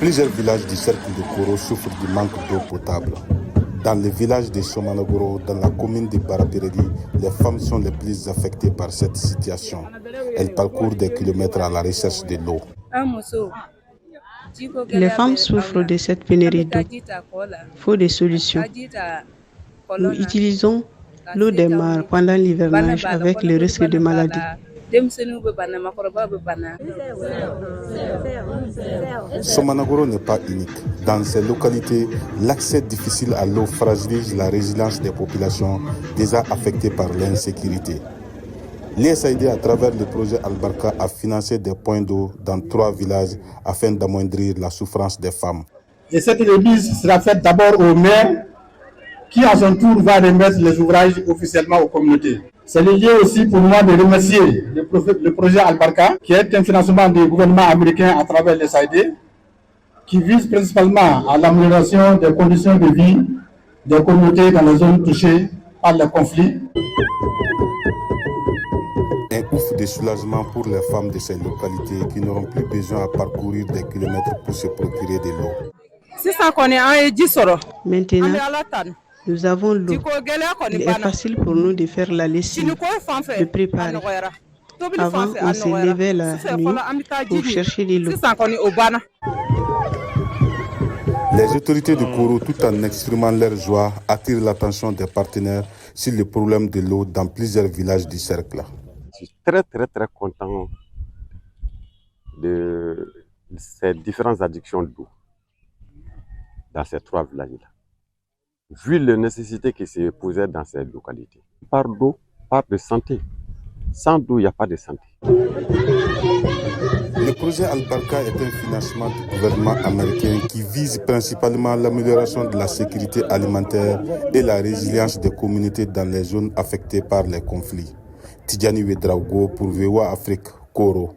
Plusieurs villages du cercle de Koro souffrent du manque d'eau potable. Dans le village de Somanagoro, dans la commune de Barapiredi, les femmes sont les plus affectées par cette situation. Elles parcourent des kilomètres à la recherche de l'eau. Les femmes souffrent de cette pénurie d'eau. Il faut des solutions. Nous utilisons l'eau des mares pendant l'hivernage avec le risque de maladie. Somanagoro n'est pas unique. Dans ces localités, l'accès difficile à l'eau fragilise la résilience des populations déjà affectées par l'insécurité. L'USAID, à travers le projet Albarka, a financé des points d'eau dans 3 villages afin d'amoindrir la souffrance des femmes. Et cette remise sera faite d'abord au maire qui, à son tour, va remettre les ouvrages officiellement aux communautés. C'est lié aussi pour moi de remercier le projet Albarka, qui est un financement du gouvernement américain à travers l'USAID, qui vise principalement à l'amélioration des conditions de vie des communautés dans les zones touchées par les conflits. Un ouf de soulagement pour les femmes de ces localités qui n'auront plus besoin à parcourir des kilomètres pour se procurer de l'eau. Maintenant, nous avons l'eau. Il est facile pour nous de faire la lessive, de préparer. Avant, on se levait la nuit pour chercher de l'eau. Les autorités de Koro, tout en exprimant leur joie, attirent l'attention des partenaires sur le problème de l'eau dans plusieurs villages du cercle. Je suis très content de ces différentes addictions d'eau dans ces 3 villages-là. Vu les nécessités qui se posaient dans ces localités. On parle d'eau, on parle de santé. Sans eau, il n'y a pas de santé. Le projet Albarka est un financement du gouvernement américain qui vise principalement l'amélioration de la sécurité alimentaire et la résilience des communautés dans les zones affectées par les conflits. Tidjani Wedraogo pour VOA Afrique, Koro.